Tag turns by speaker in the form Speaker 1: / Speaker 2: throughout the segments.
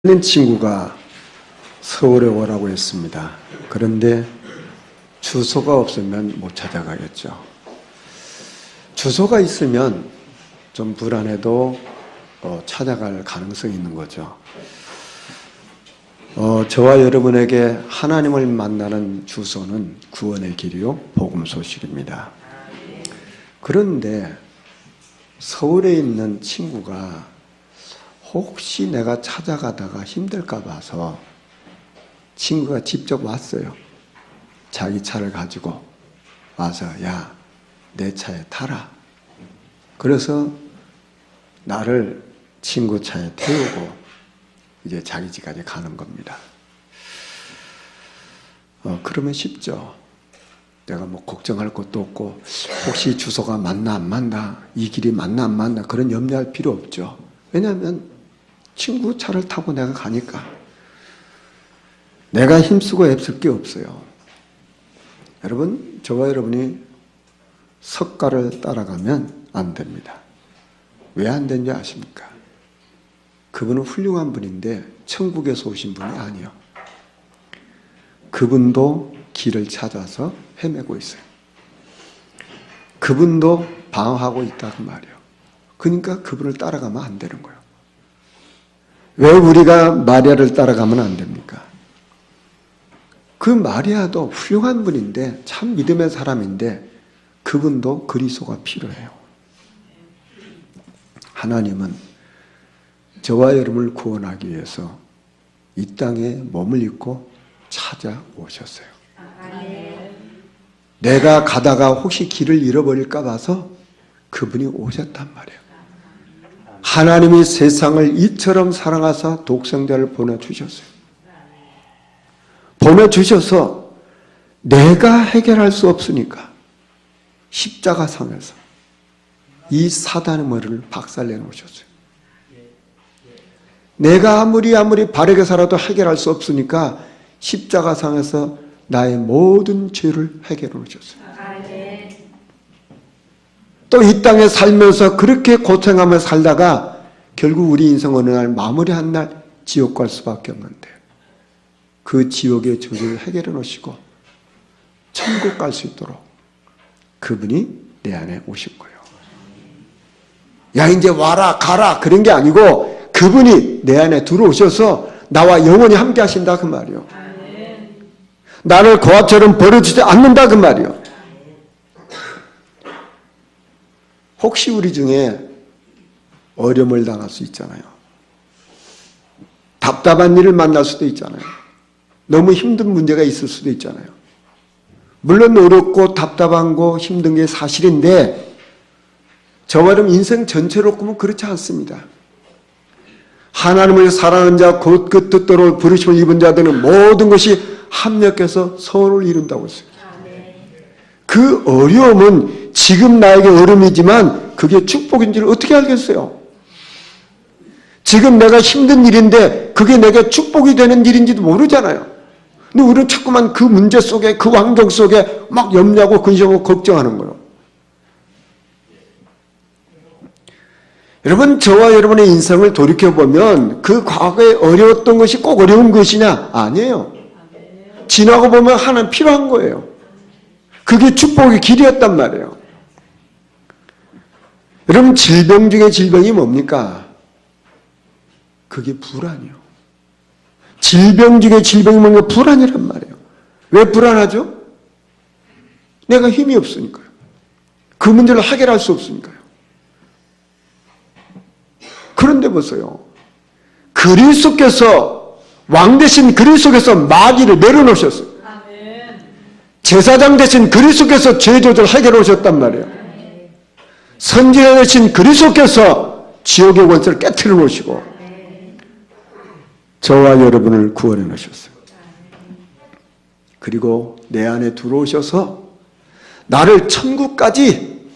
Speaker 1: 있는 친구가 서울에 오라고 했습니다. 그런데 주소가 없으면 못 찾아가겠죠. 주소가 있으면 좀 불안해도 찾아갈 가능성이 있는 거죠. 저와 여러분에게 하나님을 만나는 주소는 구원의 길이요 복음 소식입니다. 그런데 서울에 있는 친구가 혹시 내가 찾아가다가 힘들까 봐서 친구가 직접 왔어요. 자기 차를 가지고 와서 야, 내 차에 타라. 그래서 나를 친구 차에 태우고 이제 자기 집까지 가는 겁니다. 그러면 쉽죠. 내가 뭐 걱정할 것도 없고 혹시 주소가 맞나 안 맞나, 이 길이 맞나 안 맞나 그런 염려할 필요 없죠. 왜냐하면 친구 차를 타고 내가 가니까 내가 힘쓰고 애쓸 게 없어요. 여러분, 저와 여러분이 석가를 따라가면 안 됩니다. 왜 안 되는지 아십니까? 그분은 훌륭한 분인데 천국에서 오신 분이 아니에요. 그분도 길을 찾아서 헤매고 있어요. 그분도 방황하고 있다고 말이에요. 그러니까 그분을 따라가면 안 되는 거예요. 왜 우리가 마리아를 따라가면 안 됩니까? 그 마리아도 훌륭한 분인데 참 믿음의 사람인데 그분도 그리스도가 필요해요. 하나님은 저와 여러분을 구원하기 위해서 이 땅에 몸을 입고 찾아오셨어요. 내가 가다가 혹시 길을 잃어버릴까 봐서 그분이 오셨단 말이에요. 하나님이 세상을 이처럼 사랑하사 독생자를 보내주셨어요. 보내주셔서 내가 해결할 수 없으니까 십자가상에서 이 사단의 머리를 박살내 놓으셨어요. 내가 아무리 바르게 살아도 해결할 수 없으니까 십자가상에서 나의 모든 죄를 해결해 놓으셨어요. 또 이 땅에 살면서 그렇게 고생하며 살다가 결국 우리 인생 어느 날 마무리한 날 지옥 갈 수밖에 없는데 그 지옥의 죄를 해결해 놓으시고 천국 갈 수 있도록 그분이 내 안에 오신 거예요. 야, 이제 와라 가라 그런 게 아니고 그분이 내 안에 들어오셔서 나와 영원히 함께 하신다 그 말이요. 나를 고압처럼 버려주지 않는다 그 말이요. 혹시 우리 중에 어려움을 당할 수 있잖아요. 답답한 일을 만날 수도 있잖아요. 너무 힘든 문제가 있을 수도 있잖아요. 물론 어렵고 답답한 거 힘든 게 사실인데 저와 여러분 인생 전체로 보면 그렇지 않습니다. 하나님을 사랑하는 자 곧 그 뜻대로 부르심을 입은 자들은 모든 것이 합력해서 선을 이룬다고 했어요. 그 어려움은 지금 나에게 어려움이지만 그게 축복인지를 어떻게 알겠어요? 지금 내가 힘든 일인데 그게 내게 축복이 되는 일인지도 모르잖아요. 근데 우리는 자꾸만 그 문제 속에 그 환경 속에 막 염려하고 근심하고 걱정하는 거예요. 여러분, 저와 여러분의 인생을 돌이켜보면 그 과거에 어려웠던 것이 꼭 어려운 것이냐? 아니에요. 지나고 보면 하나는 필요한 거예요. 그게 축복의 길이었단 말이에요. 여러분, 질병 중에 질병이 뭡니까? 그게 불안이요. 질병 중에 질병이 뭔가 불안이란 말이에요. 왜 불안하죠? 내가 힘이 없으니까요. 그 문제를 해결할 수 없으니까요. 그런데 보세요. 그리스도께서 왕 대신 그리스도께서 마귀를 내려놓으셨어요. 제사장 대신 그리스도께서 죄 조절 해결해 오셨단 말이에요. 선지자 대신 그리스도께서 지옥의 원수를 깨트려 놓으시고 저와 여러분을 구원해 놓으셨어요. 그리고 내 안에 들어오셔서 나를 천국까지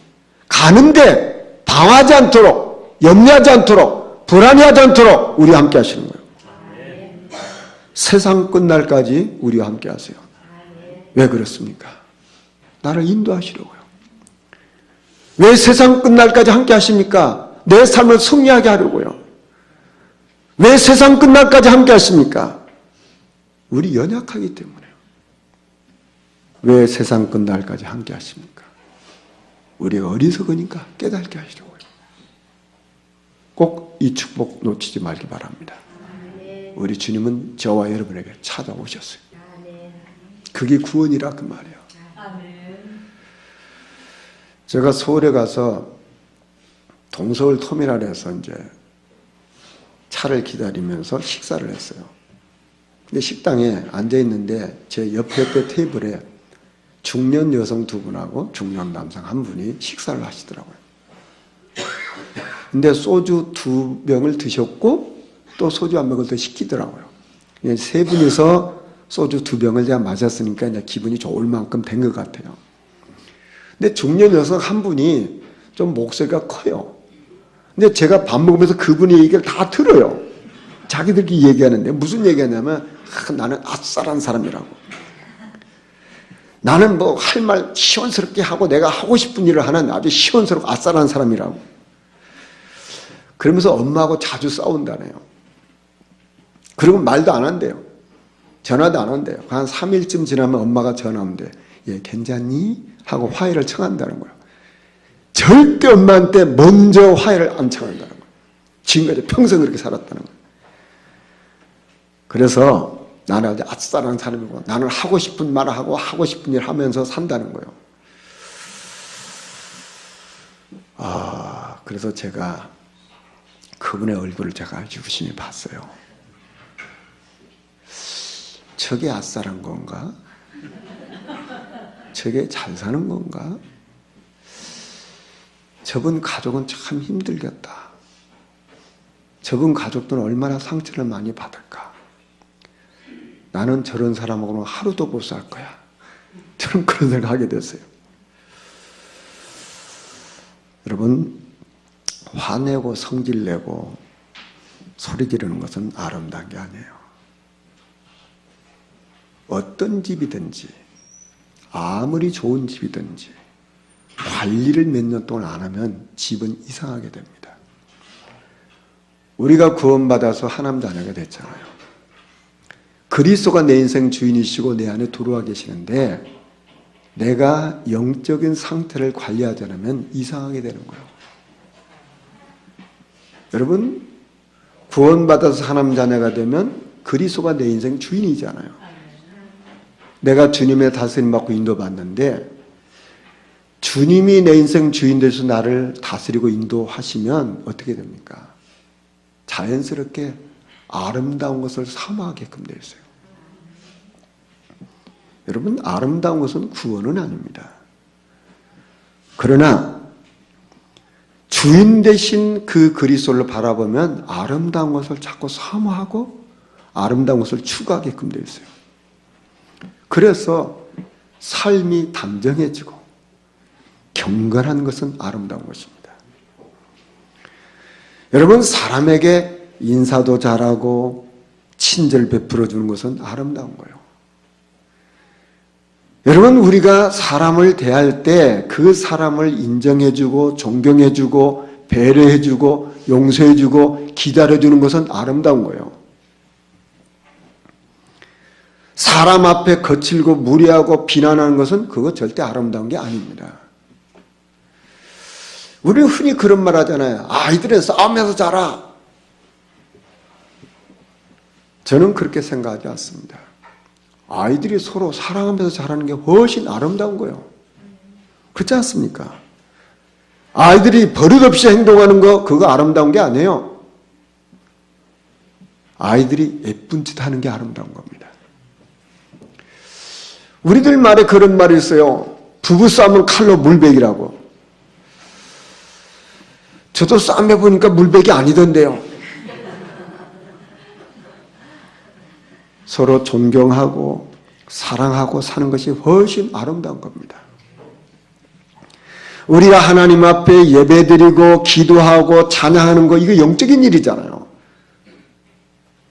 Speaker 1: 가는데 방황하지 않도록 염려하지 않도록 불안해하지 않도록 우리와 함께 하시는 거예요. 세상 끝날까지 우리와 함께 하세요. 왜 그렇습니까? 나를 인도하시려고요. 왜 세상 끝날까지 함께 하십니까? 내 삶을 승리하게 하려고요. 왜 세상 끝날까지 함께 하십니까? 우리 연약하기 때문에요. 왜 세상 끝날까지 함께 하십니까? 우리 어리석으니까 깨닫게 하시려고요. 꼭 이 축복 놓치지 말기 바랍니다. 우리 주님은 저와 여러분에게 찾아오셨어요. 그게 구원이라 그 말이에요. 제가 서울에 가서 동서울 터미널에서 이제 차를 기다리면서 식사를 했어요. 근데 식당에 앉아 있는데 제 옆에 테이블에 중년 여성 두 분하고 중년 남성 한 분이 식사를 하시더라고요. 근데 소주 2병을 드셨고 또 소주 1병을 더 시키더라고요. 세 분이서 소주 2병을 제가 마셨으니까 이제 기분이 좋을 만큼 된 것 같아요. 근데 중년 여성 한 분이 좀 목소리가 커요. 근데 제가 밥 먹으면서 그분의 얘기를 다 들어요. 자기들끼리 얘기하는데 무슨 얘기하냐면 나는 아싸란 사람이라고. 나는 뭐 할 말 시원스럽게 하고 내가 하고 싶은 일을 하는 아주 시원스럽고 아싸란 사람이라고. 그러면서 엄마하고 자주 싸운다네요. 그리고 말도 안 한대요. 전화도 안 한대요. 한 3일쯤 지나면 엄마가 전화하면 돼. 얘 괜찮니? 하고 화해를 청한다는 거예요. 절대 엄마한테 먼저 화해를 안 청한다는 거예요. 지금까지 평생 그렇게 살았다는 거예요. 그래서 나는 아주 아싸라는 사람이고 나는 하고 싶은 말을 하고 하고 싶은 일 하면서 산다는 거예요. 그래서 제가 그분의 얼굴을 제가 아주 유심히 봤어요. 저게 아싸란 건가? 저게 잘 사는 건가? 저분 가족은 참 힘들겠다. 저분 가족들은 얼마나 상처를 많이 받을까? 나는 저런 사람하고는 하루도 못 살 거야. 저는 그런 생각하게 됐어요. 여러분, 화내고 성질내고 소리 지르는 것은 아름다운 게 아니에요. 어떤 집이든지 아무리 좋은 집이든지 관리를 몇 년 동안 안 하면 집은 이상하게 됩니다. 우리가 구원받아서 하나님 자녀가 됐잖아요. 그리스도가 내 인생 주인이시고 내 안에 들어와 계시는데 내가 영적인 상태를 관리하지 않으면 이상하게 되는 거예요. 여러분, 구원받아서 하나님 자녀가 되면 그리스도가 내 인생 주인이잖아요. 내가 주님의 다스림 받고 인도받는데 주님이 내 인생 주인 되셔서 나를 다스리고 인도하시면 어떻게 됩니까? 자연스럽게 아름다운 것을 사모하게끔 되어 있어요. 여러분, 아름다운 것은 구원은 아닙니다. 그러나 주인 되신 그 그리스도를 바라보면 아름다운 것을 자꾸 사모하고 아름다운 것을 추구하게끔 되어 있어요. 그래서 삶이 단정해지고 경건한 것은 아름다운 것입니다. 여러분, 사람에게 인사도 잘하고 친절 베풀어 주는 것은 아름다운 거예요. 여러분, 우리가 사람을 대할 때 그 사람을 인정해주고 존경해주고 배려해주고 용서해주고 기다려주는 것은 아름다운 거예요. 사람 앞에 거칠고 무례하고 비난하는 것은 그거 절대 아름다운 게 아닙니다. 우리는 흔히 그런 말 하잖아요. 아이들은 싸우면서 자라. 저는 그렇게 생각하지 않습니다. 아이들이 서로 사랑하면서 자라는 게 훨씬 아름다운 거예요. 그렇지 않습니까? 아이들이 버릇없이 행동하는 거 그거 아름다운 게 아니에요. 아이들이 예쁜 짓 하는 게 아름다운 겁니다. 우리들 말에 그런 말이 있어요. 부부싸움은 칼로 물베기라고. 저도 싸움 해보니까 물베기 아니던데요. 서로 존경하고 사랑하고 사는 것이 훨씬 아름다운 겁니다. 우리가 하나님 앞에 예배드리고 기도하고 찬양하는 거 이거 영적인 일이잖아요.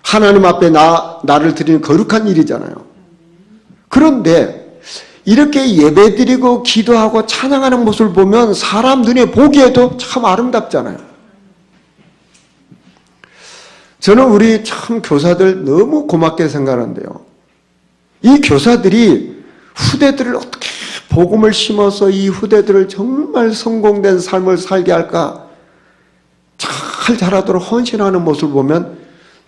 Speaker 1: 하나님 앞에 나를 드리는 거룩한 일이잖아요. 그런데 이렇게 예배드리고 기도하고 찬양하는 모습을 보면 사람 눈에 보기에도 참 아름답잖아요. 저는 우리 참 교사들 너무 고맙게 생각하는데요. 이 교사들이 후대들을 어떻게 복음을 심어서 이 후대들을 정말 성공된 삶을 살게 할까 잘 자라도록 헌신하는 모습을 보면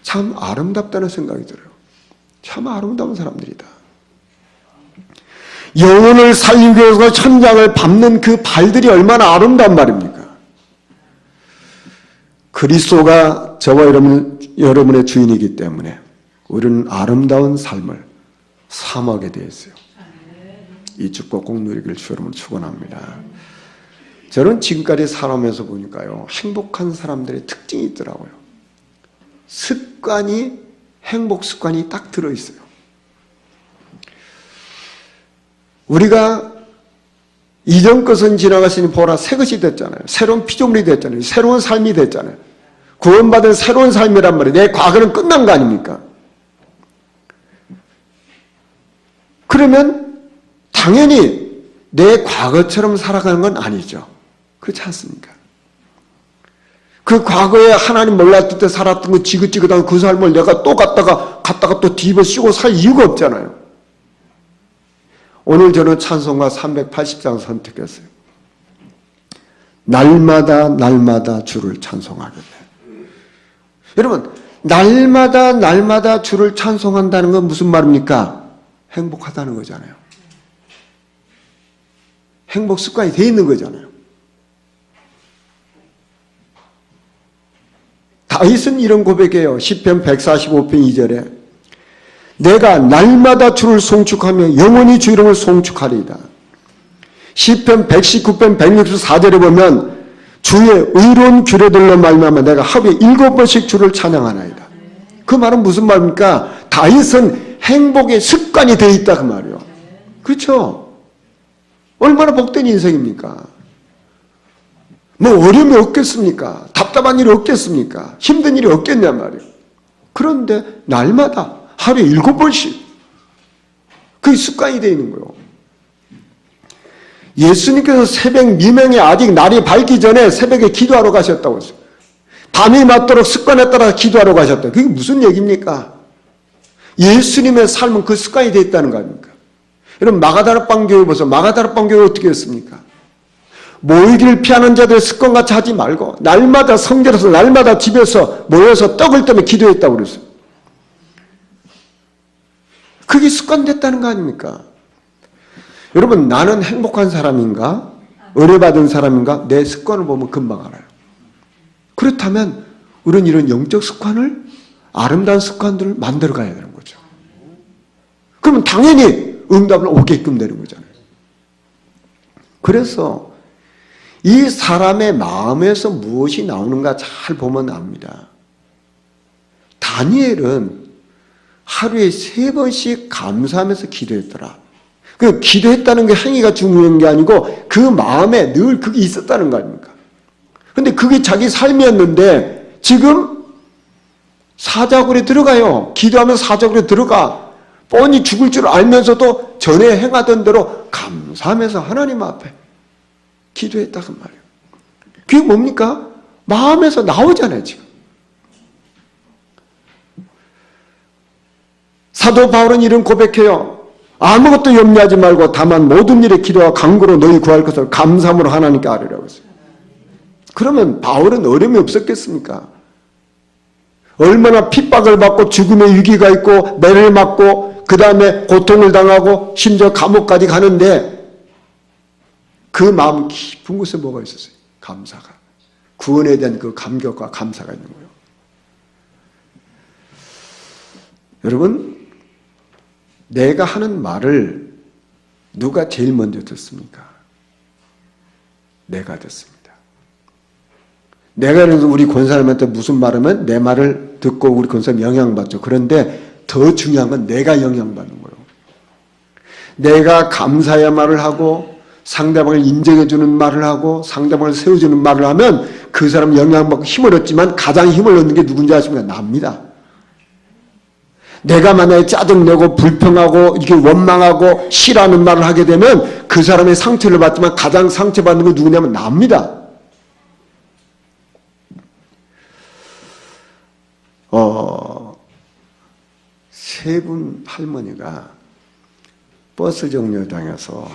Speaker 1: 참 아름답다는 생각이 들어요. 참 아름다운 사람들이다. 영혼을 살리기 위해서 천장을 밟는 그 발들이 얼마나 아름다운 말입니까? 그리스도가 저와 여러분의 주인이기 때문에 우리는 아름다운 삶을 사모하게 되어 있어요. 이 축복 꼭 누리길 주 여러분 축원합니다. 저는 지금까지 살아오면서 보니까요, 행복한 사람들의 특징이 있더라고요. 행복 습관이 딱 들어있어요. 우리가 이전 것은 지나갔으니 보라 새 것이 됐잖아요. 새로운 피조물이 됐잖아요. 새로운 삶이 됐잖아요. 구원받은 새로운 삶이란 말이에요. 내 과거는 끝난 거 아닙니까? 그러면 당연히 내 과거처럼 살아가는 건 아니죠. 그렇지 않습니까? 그 과거에 하나님 몰랐을 때 살았던 그 지긋지긋한 그 삶을 내가 또 갔다가 또 뒤집어 씌고 살 이유가 없잖아요. 오늘 저는 찬송가 380장 선택했어요. 날마다 주를 찬송하게 돼. 여러분, 날마다 주를 찬송한다는 건 무슨 말입니까? 행복하다는 거잖아요. 행복 습관이 돼 있는 거잖아요. 다윗은 이런 고백이에요. 시편 145편 2절에 내가 날마다 주를 송축하며 영원히 주 이름을 송축하리이다. 시편 119편 164절에 보면 주의 의로운 규례들로 말미암아 내가 하루에 7번씩 주를 찬양하나이다. 그 말은 무슨 말입니까? 다윗은 행복의 습관이 되어 있다 그 말이에요. 그렇죠? 얼마나 복된 인생입니까? 뭐 어려움이 없겠습니까? 답답한 일이 없겠습니까? 힘든 일이 없겠냐 말이에요. 그런데 날마다 하루에 7번씩 그게 습관이 되어 있는 거예요. 예수님께서 새벽 미명에 아직 날이 밝기 전에 새벽에 기도하러 가셨다고 했어요. 밤이 맞도록 습관에 따라 기도하러 가셨다. 그게 무슨 얘기입니까? 예수님의 삶은 그 습관이 되어 있다는 거 아닙니까? 여러분 마가다락방 교회 보세요. 마가다락방 교회 어떻게 했습니까? 모이기를 피하는 자들 습관같이 하지 말고 날마다 성전에서 날마다 집에서 모여서 떡을 떠며 기도했다고 그랬어요. 그게 습관됐다는 거 아닙니까? 여러분 나는 행복한 사람인가? 의뢰받은 사람인가? 내 습관을 보면 금방 알아요. 그렇다면 우리는 이런 영적 습관을 아름다운 습관들을 만들어 가야 되는 거죠. 그러면 당연히 응답을 오게끔 되는 거잖아요. 그래서 이 사람의 마음에서 무엇이 나오는가 잘 보면 압니다. 다니엘은 하루에 3번씩 감사하면서 기도했더라. 그 기도했다는 게 행위가 중요한 게 아니고 그 마음에 늘 그게 있었다는 거 아닙니까? 근데 그게 자기 삶이었는데 지금 사자굴에 들어가요. 기도하면 사자굴에 들어가. 뻔히 죽을 줄 알면서도 전에 행하던 대로 감사하면서 하나님 앞에 기도했다고 말이에요. 그게 뭡니까? 마음에서 나오잖아요, 지금. 사도 바울은 이런 고백해요. 아무것도 염려하지 말고 다만 모든 일에 기도와 간구로 너희 구할 것을 감사함으로 하나님께 아뢰라고 했어요. 그러면 바울은 어려움이 없었겠습니까? 얼마나 핍박을 받고 죽음의 위기가 있고 매를 맞고 그 다음에 고통을 당하고 심지어 감옥까지 가는데 그 마음 깊은 곳에 뭐가 있었어요? 감사가. 구원에 대한 그 감격과 감사가 있는 거예요. 여러분, 내가 하는 말을 누가 제일 먼저 듣습니까? 내가 듣습니다. 내가 그래서 우리 권사님한테 무슨 말하면 내 말을 듣고 우리 권사님 영향받죠. 그런데 더 중요한 건 내가 영향받는 거예요. 내가 감사의 말을 하고 상대방을 인정해주는 말을 하고 상대방을 세워주는 말을 하면 그 사람 영향받고 힘을 얻지만 가장 힘을 얻는 게 누군지 아십니까? 납니다. 내가 만약에 짜증내고 불평하고 이렇게 원망하고 싫어하는 말을 하게 되면 그 사람의 상처를 받지만 가장 상처받는 건 누구냐면 납니다. 세 분 할머니가 버스 정류장에서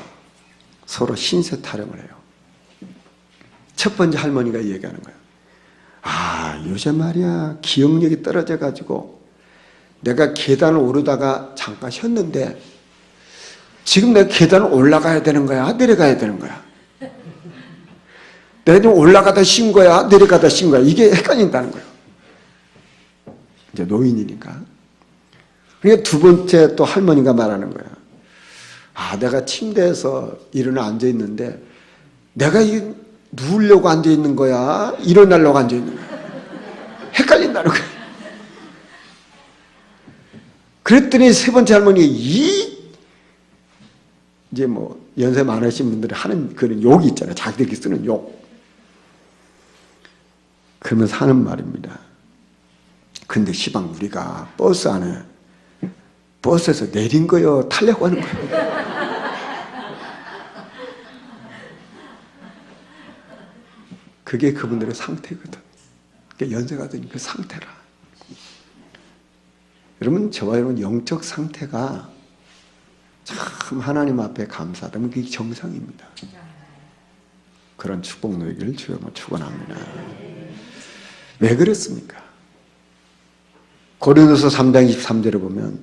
Speaker 1: 서로 신세 타령을 해요. 첫 번째 할머니가 얘기하는 거예요. 요새 말이야 기억력이 떨어져가지고 내가 계단을 오르다가 잠깐 쉬었는데 지금 내가 계단을 올라가야 되는 거야? 내려가야 되는 거야? 내가 좀 올라가다 쉰 거야? 내려가다 쉰 거야? 이게 헷갈린다는 거예요. 이제 노인이니까. 그러니까 두 번째 또 할머니가 말하는 거야. 내가 침대에서 일어나 앉아있는데 내가 누우려고 앉아있는 거야? 일어나려고 앉아있는 거야? 헷갈린다는 거야. 그랬더니 세 번째 할머니가 이제 뭐 연세 많으신 분들이 하는 그런 욕이 있잖아요. 자기들끼리 쓰는 욕. 그러면서 하는 말입니다. 근데 시방 우리가 버스 안에 버스에서 내린 거요 타려고 하는 거예요. 그게 그분들의 상태거든. 그게 연세가 든 그 상태라. 여러분 저와 여러분 영적 상태가 참 하나님 앞에 감사하다면 그게 정상입니다. 그런 축복 누리기를 주여 축원합니다. 왜 그랬습니까? 고린도서 3장 23절에 보면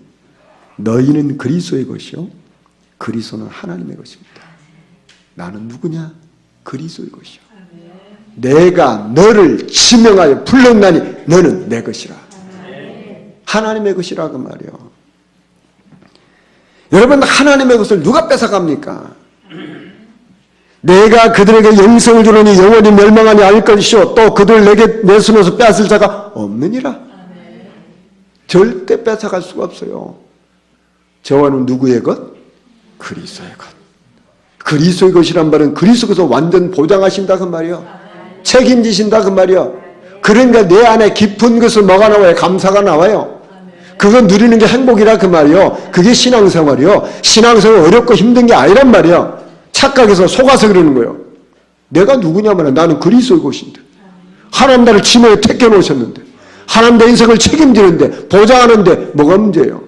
Speaker 1: 너희는 그리스도의 것이요 그리스도는 하나님의 것입니다. 나는 누구냐? 그리스도의 것이요. 내가 너를 지명하여 불렀나니 너는 내 것이라. 하나님의 것이라 그 말이요. 여러분 하나님의 것을 누가 뺏어갑니까? 내가 그들에게 영생을 주노니 영원히 멸망하니 아닐 것이요 또 그들 내게 내 손에서 빼앗을 자가 없느니라. 절대 뺏어갈 수가 없어요. 저와는 누구의 것? 그리스도의 것. 그리스도의 것이란 말은 그리스도께서 완전 보장하신다 그 말이요. 책임지신다 그 말이요. 그러니까 내 안에 깊은 것을 뭐가 나와요? 감사가 나와요. 그거 누리는 게 행복이라 그 말이요. 그게 신앙생활이요. 신앙생활 어렵고 힘든 게 아니란 말이요. 착각해서 속아서 그러는 거예요. 내가 누구냐면 나는 그리스도의 것인데 하나님 나를 지명에 택해 놓으셨는데 하나님 내 인생을 책임지는데 보장하는데 뭐가 문제예요?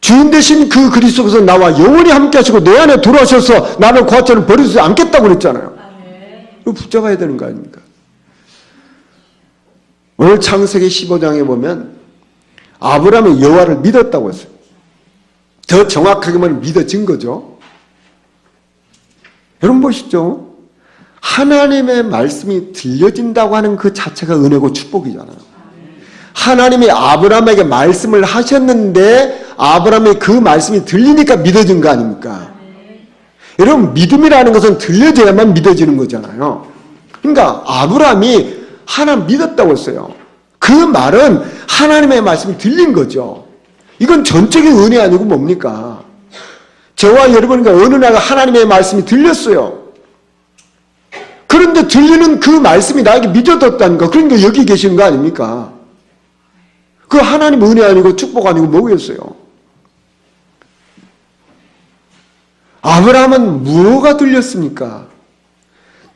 Speaker 1: 주인 대신 그 그리스도께서 나와 영원히 함께 하시고 내 안에 들어오셔서 나를 고아처럼 버리지 않겠다고 그랬잖아요. 이거 붙잡아야 되는 거 아닙니까? 오늘 창세기 15장에 보면 아브라함이 여호와를 믿었다고 했어요. 더 정확하게 말하면 믿어진 거죠. 여러분 보시죠. 하나님의 말씀이 들려진다고 하는 그 자체가 은혜고 축복이잖아요. 하나님이 아브라함에게 말씀을 하셨는데 아브라함이 그 말씀이 들리니까 믿어진 거 아닙니까? 여러분 믿음이라는 것은 들려져야만 믿어지는 거잖아요. 그러니까 아브라함이 하나님 믿었다고 했어요. 그 말은 하나님의 말씀이 들린 거죠. 이건 전적인 은혜 아니고 뭡니까? 저와 여러분과 어느 날 하나님의 말씀이 들렸어요. 그런데 들리는 그 말씀이 나에게 믿어졌다는 거. 그러니까 여기 계시는 거 아닙니까? 그 하나님 은혜 아니고 축복 아니고 뭐겠어요? 아브라함은 뭐가 들렸습니까?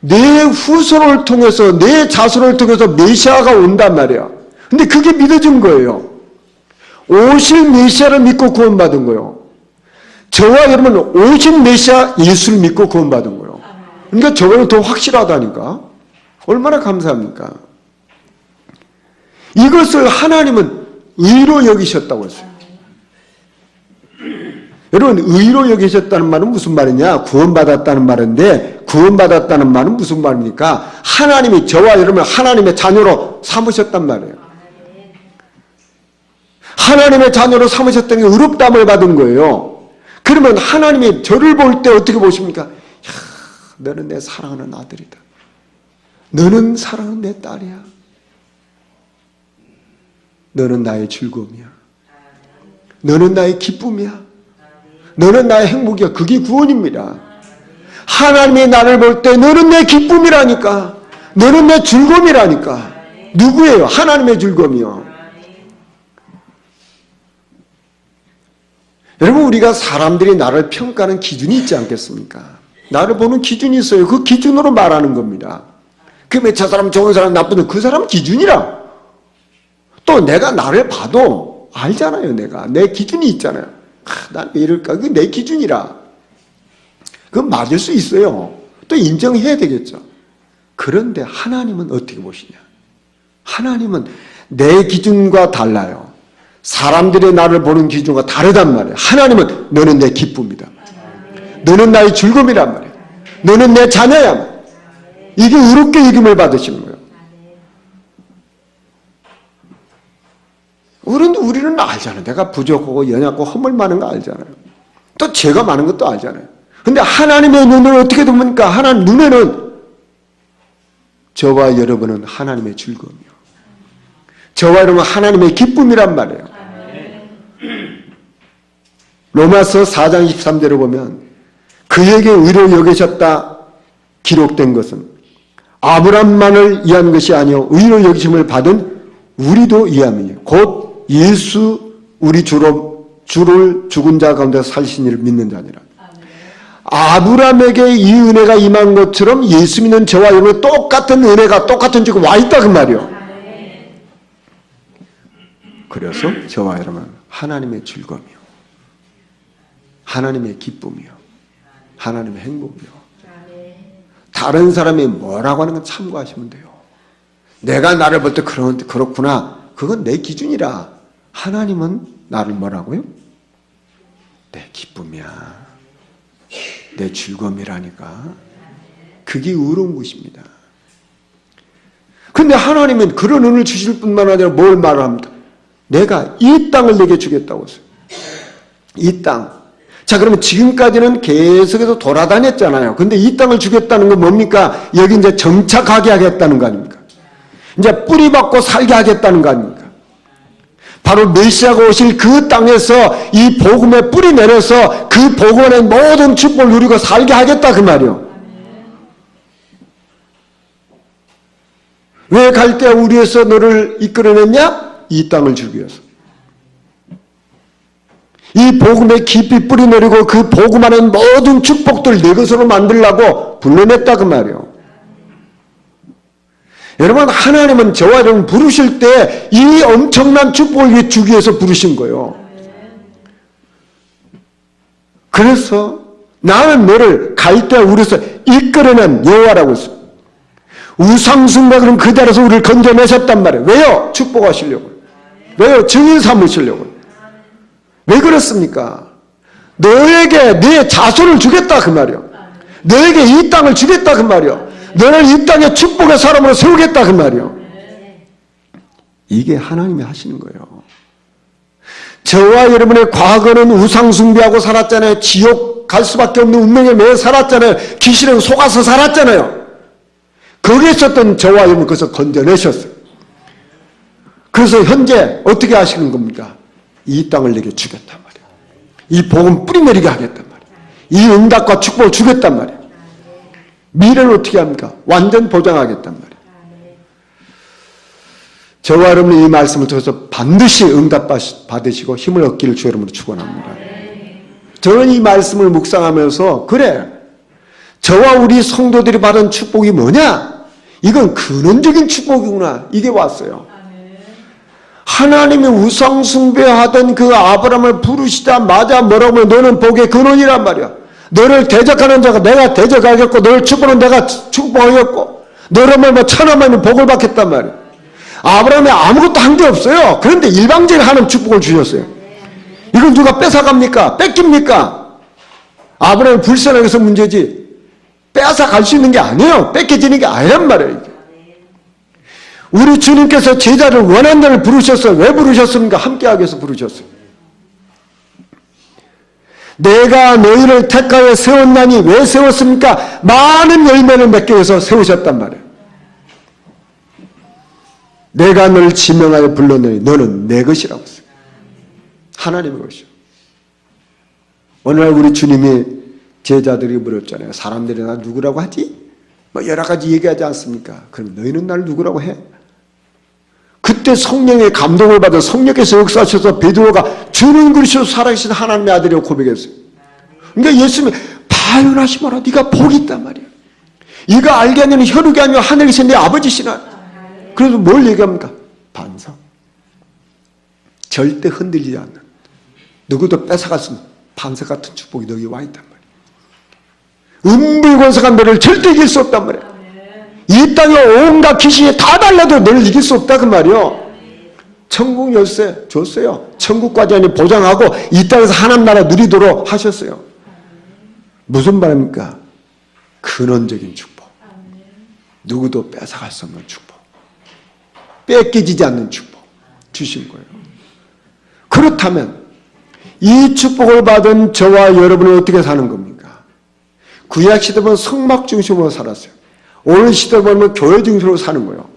Speaker 1: 내 후손을 통해서 내 자손을 통해서 메시아가 온단 말이야. 근데 그게 믿어진 거예요. 오실 메시아를 믿고 구원받은 거예요. 저와 여러분은 오실 메시아 예수를 믿고 구원받은 거예요. 그러니까 저거는 더 확실하다니까. 얼마나 감사합니까? 이것을 하나님은 의로 여기셨다고 했어요. 여러분 의로 여기셨다는 말은 무슨 말이냐? 구원받았다는 말인데 구원받았다는 말은 무슨 말입니까? 하나님이 저와 여러분을 하나님의 자녀로 삼으셨단 말이에요. 하나님의 자녀로 삼으셨다는 게 의롭다함을 받은 거예요. 그러면 하나님이 저를 볼 때 어떻게 보십니까? 너는 내 사랑하는 아들이다. 너는 사랑하는 내 딸이야. 너는 나의 즐거움이야. 너는 나의 기쁨이야. 너는 나의 행복이야. 그게 구원입니다. 하나님이 나를 볼 때 너는 내 기쁨이라니까. 너는 내 즐거움이라니까. 누구예요? 하나님의 즐거움이요. 여러분 우리가 사람들이 나를 평가하는 기준이 있지 않겠습니까? 나를 보는 기준이 있어요. 그 기준으로 말하는 겁니다. 그러면 저 사람 좋은 사람 나쁜 그 사람 기준이라. 또 내가 나를 봐도 알잖아요. 내가 내 기준이 있잖아요. 난 왜 이럴까? 그게 내 기준이라. 그건 맞을 수 있어요. 또 인정해야 되겠죠. 그런데 하나님은 어떻게 보시냐? 하나님은 내 기준과 달라요. 사람들의 나를 보는 기준과 다르단 말이에요. 하나님은 너는 내 기쁨이다. 너는 나의 즐거움이란 말이에요. 너는 내 자녀야. 이게 의롭게 여김을 받으시는 거예요. 우리는 알잖아요. 내가 부족하고 연약하고 허물 많은 거 알잖아요. 또 죄가 많은 것도 알잖아요. 근데 하나님의 눈을 어떻게 봅니까? 하나님 눈에는 저와 여러분은 하나님의 즐거움이요. 저와 여러분은 하나님의 기쁨이란 말이에요. 로마서 4장 23절을 보면 그에게 의로 여기셨다 기록된 것은 아브람만을 위한 것이 아니요 의로 여기심을 받은 우리도 위함이니 곧 예수 우리 주를 죽은 자 가운데 살신 이를 믿는 자니라. 아브람에게 이 은혜가 임한 것처럼 예수 믿는 저와 여러분 똑같은 은혜가 똑같은 지금 와 있다 그 말이요. 그래서 저와 여러분 하나님의 즐거움이요, 하나님의 기쁨이요, 하나님의 행복이요. 다른 사람이 뭐라고 하는 건 참고하시면 돼요. 내가 나를 볼 때 그렇구나. 그건 내 기준이라. 하나님은 나를 뭐라고요? 내 기쁨이야. 내 즐거움이라니까. 그게 의로운 것입니다. 근데 하나님은 그런 은을 주실 뿐만 아니라 뭘 말합니까? 내가 이 땅을 내게 주겠다고 했어요. 이 땅. 자, 그러면 지금까지는 계속해서 돌아다녔잖아요. 근데 이 땅을 주겠다는 건 뭡니까? 여기 이제 정착하게 하겠다는 거 아닙니까? 이제 뿌리 박고 살게 하겠다는 거 아닙니까? 바로 메시아가 오실 그 땅에서 이 복음에 뿌리 내려서 그 복음 안에 모든 축복을 누리고 살게 하겠다 그 말이요. 왜 갈대아 우리에서 너를 이끌어냈냐? 이 땅을 주기 위해서. 이 복음에 깊이 뿌리 내리고 그 복음 안에 모든 축복들 내 것으로 만들려고 불러냈다 그 말이요. 여러분 하나님은 저와 여러분 부르실 때 이 엄청난 축복을 주기 위해서 부르신 거예요. 그래서 나는 너를 갈대아 우리에서 이끌어낸 여호와라고 했어요. 우상숭배는 그 자리에서 우리를 건져내셨단 말이에요. 왜요? 축복하시려고. 왜요? 증인 삼으시려고. 왜 그렇습니까? 너에게 네 자손을 주겠다 그 말이요. 너에게 이 땅을 주겠다 그 말이요. 너를 이 땅에 축복의 사람으로 세우겠다 그 말이요. 이게 하나님이 하시는 거예요. 저와 여러분의 과거는 우상숭배하고 살았잖아요. 지옥 갈 수밖에 없는 운명에 매여 살았잖아요. 귀신에 속아서 살았잖아요. 거기에 있었던 저와 여러분 그것을 건져내셨어요. 그래서 현재 어떻게 하시는 겁니까? 이 땅을 내게 주겠단 말이에요. 이 복음 뿌리내리게 하겠단 말이에요. 이 응답과 축복을 주겠단 말이에요. 미래를 어떻게 합니까? 완전 보장하겠단 말이에요. 저와 여러분이 이 말씀을 통해서 반드시 응답 받으시고 힘을 얻기를 주 여러분으로 축원합니다. 저는 이 말씀을 묵상하면서 그래 저와 우리 성도들이 받은 축복이 뭐냐? 이건 근원적인 축복이구나. 이게 왔어요. 하나님이 우상숭배하던 그 아브라함을 부르시자마자 뭐라고 하면 너는 복의 근원이란 말이야. 너를 대적하는 자가 내가 대적하겠고 너를 축복하는 내가 축복하겠고 너를 뭐 천하만이 복을 받겠단 말이야. 아브라함이 아무것도 한 게 없어요. 그런데 일방적인 하나님 축복을 주셨어요. 이걸 누가 뺏어갑니까? 뺏깁니까? 아브라함이 불쌍하게 해서 문제지 뺏어갈 수 있는 게 아니에요. 뺏겨지는 게 아니란 말이에요. 이게. 우리 주님께서 제자를 원한 대로 부르셨어요. 왜 부르셨습니까? 함께하기 위해서 부르셨어요. 내가 너희를 택하여 세웠나니 왜 세웠습니까? 많은 열매를 맺기 위해서 세우셨단 말이에요. 내가 너를 지명하여 불렀느니 너는 내 것이라고 했어요. 하나님의 것이요. 오늘날 우리 주님이 제자들이 물었잖아요. 사람들이 나 누구라고 하지? 뭐 여러 가지 얘기하지 않습니까? 그럼 너희는 날 누구라고 해? 그때 성령의 감동을 받아 성령께서 역사하셔서 베드로가 주는 그리스도 살아계신 하나님의 아들이라고 고백했어요. 그러니까 예수님이 바요나시마라 네가 복이 있단 말이야. 이거 알게 하면 혈육이 아니고 하늘에 계신 내 아버지시나. 그래서 뭘 얘기합니까? 반석. 절대 흔들리지 않는, 누구도 뺏어갈 수 없는 반석 같은 축복이 너에게 와 있단 말이야. 음불권세가 너를 절대 이길 수 없단 말이야. 이 땅에 온갖 귀신이 다 달라도 너를 이길 수 없다 그 말이요. 천국 열쇠 줬어요. 천국까지 아니 보장하고 이 땅에서 하나님 나라 누리도록 하셨어요. 무슨 말입니까? 근원적인 축복. 누구도 뺏어갈 수 없는 축복. 뺏기지 않는 축복 주신 거예요. 그렇다면 이 축복을 받은 저와 여러분은 어떻게 사는 겁니까? 구약 시대 보면 성막 중심으로 살았어요. 오늘 시대 보면 교회 중심으로 사는 거예요.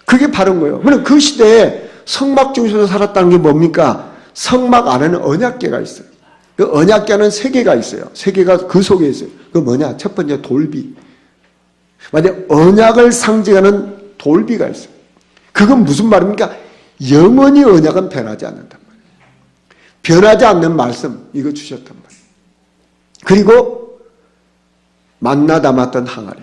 Speaker 1: 그게 바른 거예요. 그럼 그 시대에 성막 중심으로 살았다는 게 뭡니까? 성막 안에는 언약궤가 있어요. 그 언약궤는 세 개가 있어요. 세 개가 그 속에 있어요. 그 뭐냐? 첫 번째 돌비. 만약에 언약을 상징하는 돌비가 있어요. 그건 무슨 말입니까? 영원히 언약은 변하지 않는단 말이에요. 변하지 않는 말씀, 이거 주셨단 말이에요. 그리고 만나 담았던 항아리.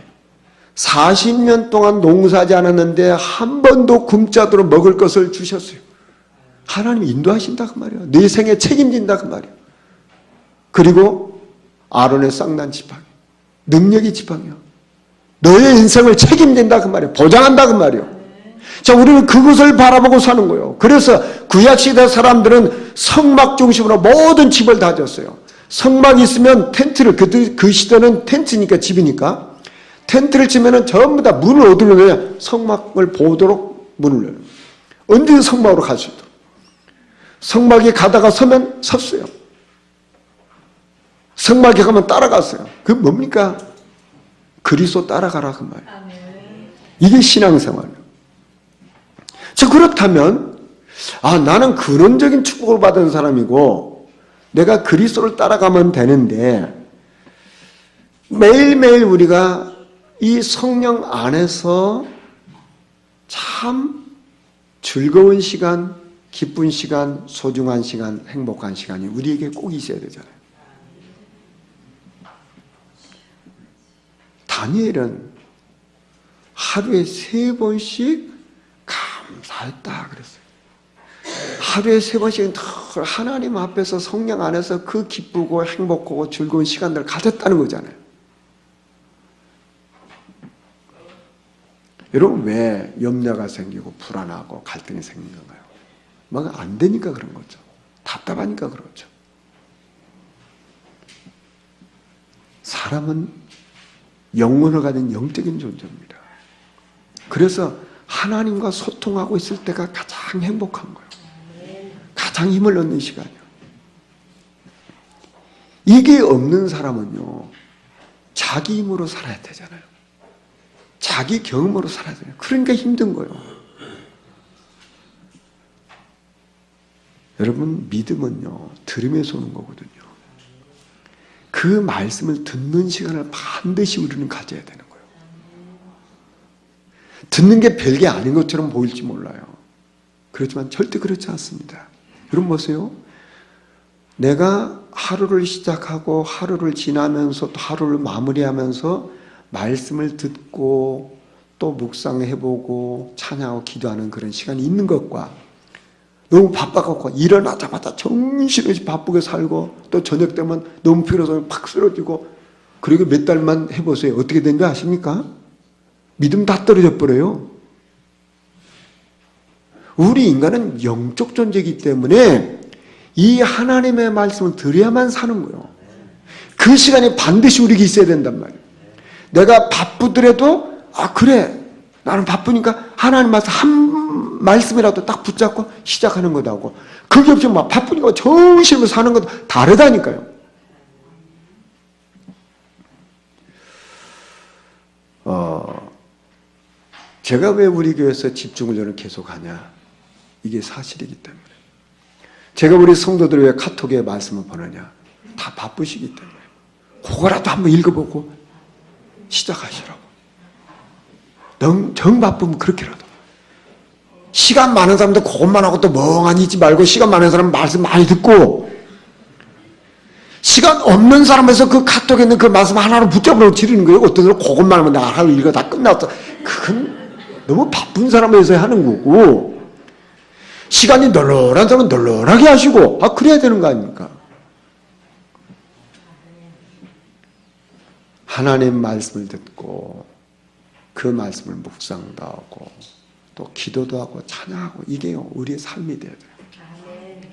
Speaker 1: 40년 동안 농사하지 않았는데 한 번도 굶자도록 먹을 것을 주셨어요. 하나님이 인도하신다 그 말이에요. 네 생에 책임진다 그 말이에요. 그리고 아론의 쌍난 지팡이, 능력이 지팡이요. 너의 인생을 책임진다 그 말이에요. 보장한다 그 말이에요. 자, 우리는 그것을 바라보고 사는 거예요. 그래서 구약시대 사람들은 성막 중심으로 모든 집을 다 졌어요. 성막이 있으면 텐트를, 그 시대는 텐트니까 집이니까 텐트를 치면은 전부 다 문을 어디로 내냐? 성막을 보도록 문을 열어요. 언제든 성막으로 갈 수 있도록. 성막에 가다가 서면 섰어요. 성막에 가면 따라갔어요. 그게 뭡니까? 그리스도 따라가라 그 말이에요. 이게 신앙생활이에요. 자, 그렇다면 나는 근원적인 축복을 받은 사람이고 내가 그리스도를 따라가면 되는데 매일매일 우리가 이 성령 안에서 참 즐거운 시간, 기쁜 시간, 소중한 시간, 행복한 시간이 우리에게 꼭 있어야 되잖아요. 다니엘은 하루에 3번씩 감사했다 그랬어요. 하루에 3번씩은 하나님 앞에서 성령 안에서 그 기쁘고 행복하고 즐거운 시간들을 가졌다는 거잖아요. 여러분 왜 염려가 생기고 불안하고 갈등이 생긴 건가요? 뭔가 안 되니까 그런 거죠. 답답하니까 그렇죠. 사람은 영혼을 가진 영적인 존재입니다. 그래서 하나님과 소통하고 있을 때가 가장 행복한 거예요. 가장 힘을 얻는 시간이에요. 이게 없는 사람은요, 자기 힘으로 살아야 되잖아요. 자기 경험으로 살아야 돼요. 그러니까 힘든 거예요. 여러분, 믿음은요, 들으면서 오는 거거든요. 그 말씀을 듣는 시간을 반드시 우리는 가져야 되는 거예요. 듣는 게 별게 아닌 것처럼 보일지 몰라요. 그렇지만 절대 그렇지 않습니다. 여러분 보세요. 내가 하루를 시작하고 하루를 지나면서 또 하루를 마무리하면서 말씀을 듣고 또 묵상해보고 찬양하고 기도하는 그런 시간이 있는 것과 너무 바빠갖고 일어나자마자 정신없이 바쁘게 살고 또 저녁 되면 너무 피로해서 팍 쓰러지고 그리고 몇 달만 해보세요. 어떻게 된지 아십니까? 믿음 다 떨어져 버려요. 우리 인간은 영적 존재이기 때문에 이 하나님의 말씀을 들어야만 사는 거예요. 그 시간에 반드시 우리에게 있어야 된단 말이에요. 내가 바쁘더라도 그래 나는 바쁘니까 하나님 말씀 한 말씀이라도 딱 붙잡고 시작하는 거다고. 그게 없이 막 바쁘니까 정신으로 사는 것도 다르다니까요. 제가 왜 우리 교회에서 집중을 저는 계속하냐? 이게 사실이기 때문에. 제가 우리 성도들을 왜 카톡에 말씀을 보내냐? 다 바쁘시기 때문에. 그거라도 한번 읽어보고 시작하시라고. 정 바쁘면 그렇게라도. 시간 많은 사람들 그것만 하고 또 멍하니 있지 말고 시간 많은 사람 말씀 많이 듣고 시간 없는 사람에서 그 카톡에 있는 그 말씀 하나로 붙잡으려고 지르는 거예요. 어떤 사람은 그것만 하면 나 할 일이 다 끝났어. 그건 너무 바쁜 사람에서 하는 거고, 시간이 널널한 사람은 널널하게 하시고, 그래야 되는 거 아닙니까? 하나님 말씀을 듣고 그 말씀을 묵상도 하고 또 기도도 하고 찬양하고, 이게요 우리의 삶이 돼야 돼요.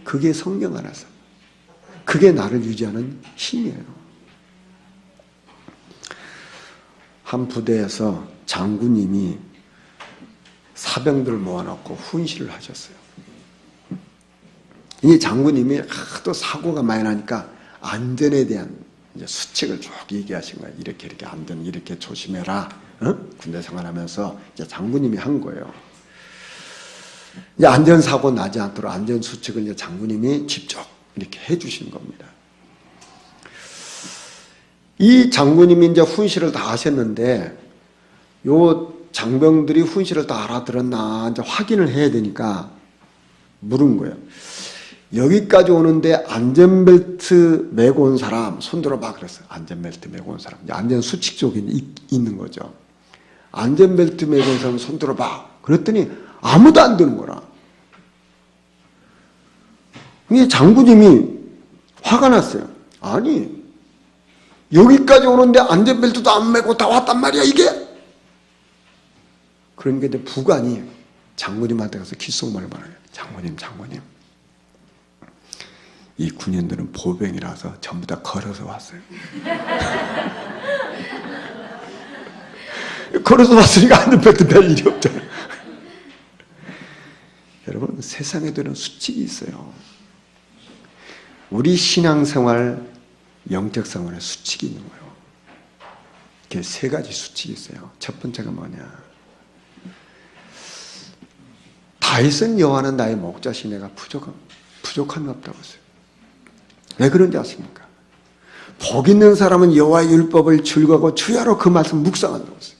Speaker 1: 그게 성령 안에서, 그게 나를 유지하는 힘이에요. 한 부대에서 장군님이 사병들을 모아놓고 훈시를 하셨어요. 이 장군님이 하도 사고가 많이 나니까 안전에 대한 이제 수칙을 쭉 얘기하신 거예요. 이렇게 안전, 이렇게 조심해라. 군대 생활하면서 이제 장군님이 한 거예요. 이제 안전사고 나지 않도록 안전수칙을 이제 장군님이 직접 이렇게 해주신 겁니다. 이 장군님이 이제 훈시를 다 하셨는데, 요 장병들이 훈시를 다 알아들었나 이제 확인을 해야 되니까 물은 거예요. 여기까지 오는데 안전벨트 메고 온 사람 손 들어봐 그랬어요. 안전벨트 메고 온 사람. 안전수칙 쪽에 있는 거죠. 안전벨트 메고 온 사람 손 들어봐. 그랬더니 아무도 안 드는 거라. 이게 장군님이 화가 났어요. 아니, 여기까지 오는데 안전벨트도 안 메고 다 왔단 말이야, 이게? 그러니까 이제 부관이 장군님한테 가서 귓속말을 말해요. 장군님. 이 군인들은 보병이라서 전부 다 걸어서 왔어요. 걸어서 왔으니까 안전벨트 멜 일이 없잖아요. 여러분, 세상에도 수칙이 있어요. 우리 신앙생활, 영적생활에 수칙이 있는 거예요. 이렇게 세 가지 수칙이 있어요. 첫 번째가 뭐냐? 다윗은 여호와는 나의 목자시 내가 부족함이 없다고 했어요. 왜 그런지 아십니까? 복 있는 사람은 여호와의 율법을 즐거워하고 주야로 그 말씀 묵상한다고 했어요.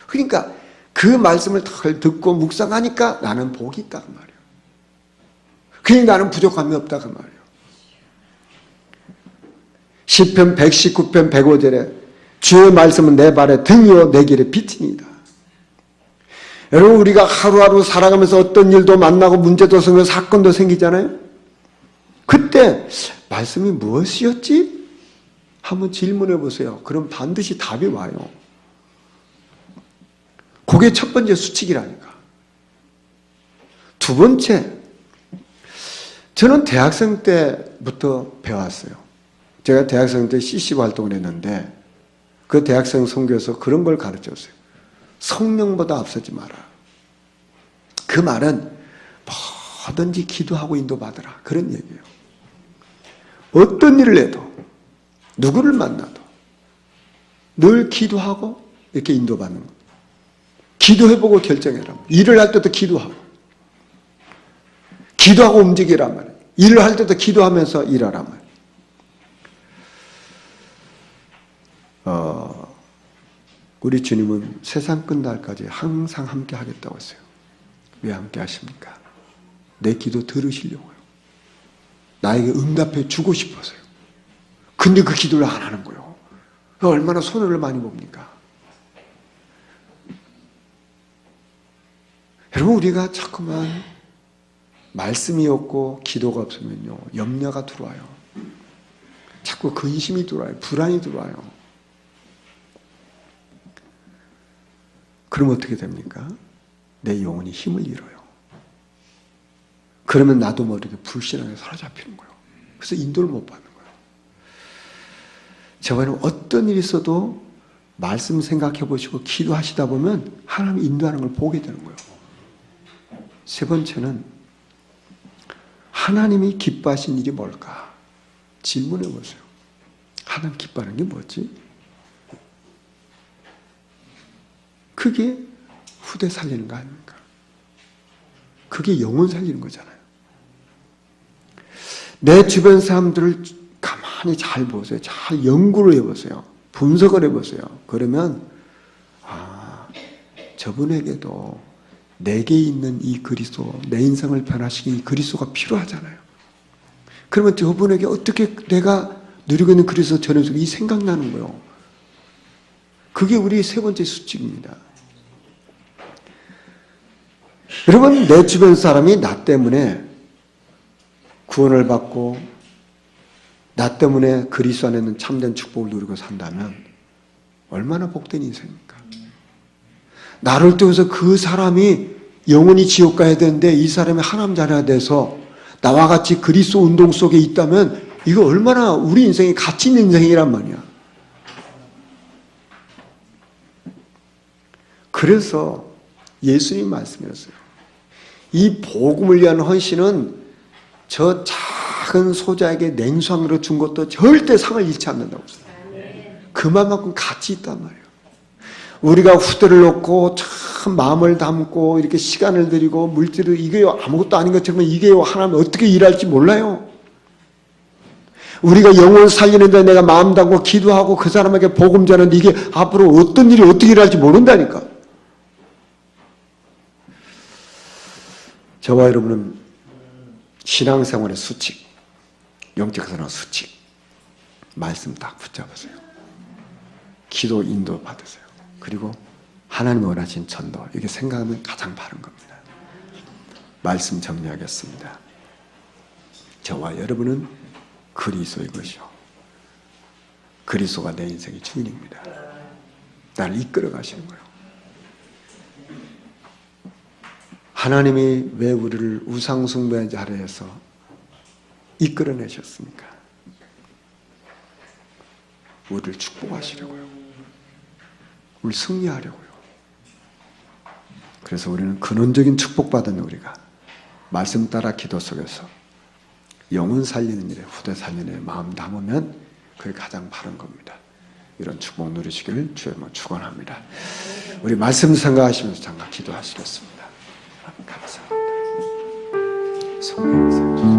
Speaker 1: 그러니까 그 말씀을 듣고 묵상하니까 나는 복이 있다고 말이에요. 그러니까 나는 부족함이 없다고 말이에요. 시편 119편 105절에 주의 말씀은 내 발에 등이요 내 길에 빛이니이다. 여러분, 우리가 하루하루 살아가면서 어떤 일도 만나고 문제도 생기고 사건도 생기잖아요. 그때 말씀이 무엇이었지? 한번 질문해 보세요. 그럼 반드시 답이 와요. 그게 첫 번째 수칙이라니까. 두 번째, 저는 대학생 때부터 배웠어요. 제가 대학생 때 CC 활동을 했는데 그 대학생 선교에서 그런 걸 가르쳤어요. 성령보다 앞서지 마라. 그 말은 뭐든지 기도하고 인도받으라. 그런 얘기예요. 어떤 일을 해도, 누구를 만나도 늘 기도하고 이렇게 인도받는 것. 기도해보고 결정해라. 일을 할 때도 기도하고, 기도하고 움직이란 말이에요. 일을 할 때도 기도하면서 일하란 말이에요. 우리 주님은 세상 끝날까지 항상 함께 하겠다고 했어요. 왜 함께 하십니까? 내 기도 들으시려고요. 나에게 응답해 주고 싶어서요. 근데 그 기도를 안 하는 거예요. 얼마나 손해를 많이 봅니까? 여러분, 우리가 자꾸만 말씀이 없고 기도가 없으면요, 염려가 들어와요. 자꾸 근심이 들어와요. 불안이 들어와요. 그럼 어떻게 됩니까? 내 영혼이 힘을 잃어요. 그러면 나도 모르게 불신앙에 사로잡히는 거예요. 그래서 인도를 못 받는 거예요. 저번에 어떤 일이 있어도 말씀 생각해 보시고 기도하시다 보면 하나님 인도하는 걸 보게 되는 거예요. 세 번째는 하나님이 기뻐하신 일이 뭘까? 질문해 보세요. 하나님 기뻐하는 게 뭐지? 그게 후대 살리는 거 아닙니까? 그게 영혼 살리는 거잖아요. 내 주변 사람들을 가만히 잘 보세요. 잘 연구를 해보세요. 분석을 해보세요. 그러면 저분에게도 내게 있는 이 그리스도, 내 인생을 변화시킨 이 그리스도가 필요하잖아요. 그러면 저분에게 어떻게 내가 누리고 있는 그리스도 전의 속에 이 생각나는 거예요. 그게 우리의 세 번째 수칙입니다. 여러분, 내 주변 사람이 나 때문에 구원을 받고 나 때문에 그리스도 안에 있는 참된 축복을 누리고 산다면 얼마나 복된 인생입니까? 나를 통해서 그 사람이 영원히 지옥 가야 되는데 이 사람이 하나님 자녀가 돼서 나와 같이 그리스도 운동 속에 있다면 이거 얼마나 우리 인생이 가치 있는 인생이란 말이야. 그래서 예수님 말씀이었어요. 이 복음을 위한 헌신은 저 작은 소자에게 냉수함으로 준 것도 절대 상을 잃지 않는다고 했어요. 그만큼 가치 있단 말이에요. 우리가 후대를 놓고 참 마음을 담고 이렇게 시간을 들이고 물질을 이게 아무것도 아닌 것처럼 이게 하나님 어떻게 일할지 몰라요. 우리가 영혼 살리는데 내가 마음 담고 기도하고 그 사람에게 복음 전하는데 이게 앞으로 어떤 일이 어떻게 일할지 모른다니까. 저와 여러분은 신앙생활의 수칙, 영적생활의 수칙, 말씀 딱 붙잡으세요. 기도 인도 받으세요. 그리고 하나님 원하신 전도, 이렇게 생각하면 가장 바른 겁니다. 말씀 정리하겠습니다. 저와 여러분은 그리스도의 것이요. 그리스도가 내 인생의 주인입니다. 나를 이끌어 가시는 거예요. 하나님이 왜 우리를 우상숭배한 자를 해서 이끌어내셨습니까? 우리를 축복하시려고요. 우리 승리하려고요. 그래서 우리는 근원적인 축복받은 우리가 말씀 따라 기도 속에서 영혼 살리는 일에 후대 살리는 일에 마음 담으면 그게 가장 바른 겁니다. 이런 축복 누리시기를 주의 이름으로 축원합니다. 우리 말씀 생각하시면서 잠깐 기도하시겠습니다. 감사합니다. 성령